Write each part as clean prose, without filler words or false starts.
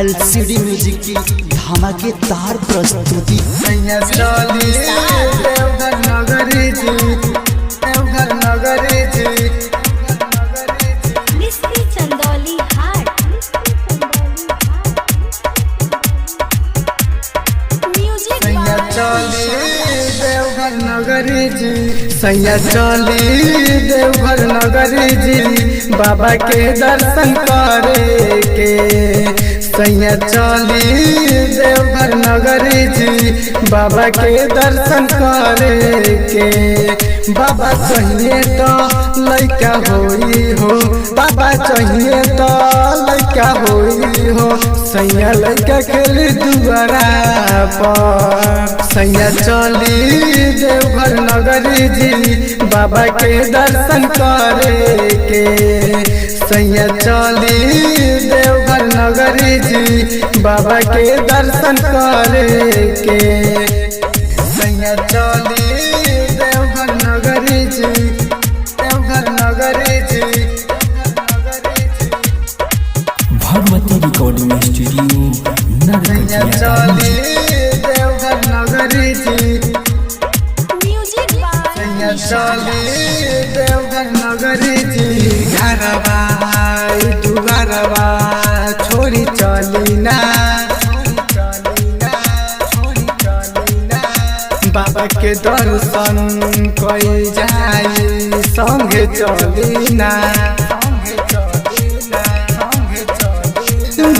LCD music की धमाकेदार प्रस्तुति। देवघर नगरी जी, देवघर नगरी जी, मिस्त्री चंदौली हाट। म्यूजिक सैया चली देवघर नगरी जी, सैया चली देवघर नगरी जी, बाबा के दर्शन करे के। सैया चली देवघर नगरी जी, बाबा के दर्शन करे के। बाबा चाहिए तो लइका होई हो, बाबा चाहिए तो लइका होई हो। सैया लइका खेली दुआरा पर। सैया चली देवघर नगरी जी, बाबा के दर्शन करे के। सैया चली देवघर नगरी जी, बाबा के दर्शन करे के। सैया चली देवघर नगरी जी, देवघर नगरी जी, भगवती रिकॉर्डिंग स्टूडियो सैया चली देवघर नगरी जी, म्यूजिक सैया चली देवघर नगरी जी। घरवा दुआरवा छोड़ी चली ना, बाबा के दर्शन कई जाई, संगे चली ना।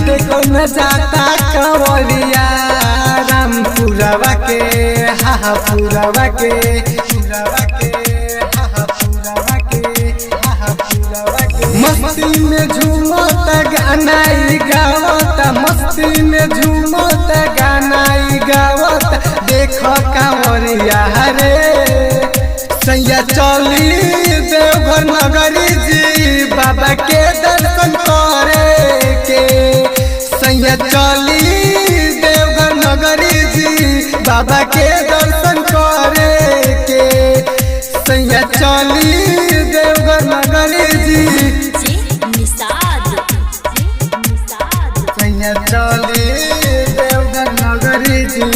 देखो न जाता कंवरिया रामपुरवा के, हा पुरवा के, पुरवा के, हा पुरवा के, हा पुरवा के। मस्ती में झूमत गानाई गावत, मस्ती में झूमत गानाई गावत, देखो कंवरिया रे। सैया चली देवघर नगरी जी, बाबा के दर्शन करे के। सैया चली देवघर नगरी जी, बाबा के दर्शन करे के। सैया चली देवघर नगरी जी, सैया चली देवघर नगरी जी,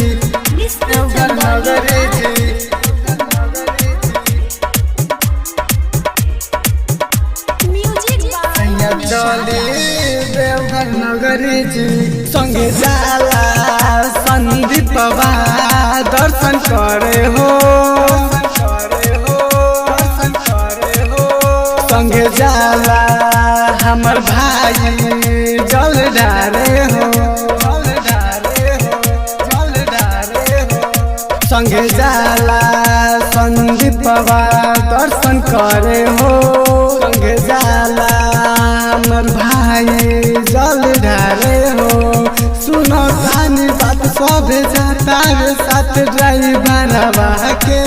देवघर नगरी जी। सैया चली देवघर नगरी जी, संगे जाला संदीपवा दर्शन करे हो, संगे जाला हमर भाई जल ढारे हो, संगे जाला संदीपवा दर्शन करे हो, संगे जाला हमर भाई जल ढारे हो। सुनो कहानी बात सब जाता रे साथ ड्राइवरवा के।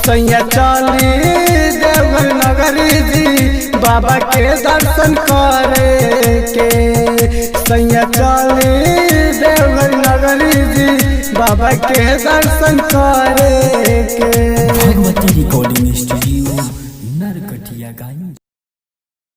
सैया चली देवघर नगरी जी, बाबा के दर्शन करे के। सैया चली देवघर नगरी जी, बाबा के दर्शन करे के। Bhagwati recording studio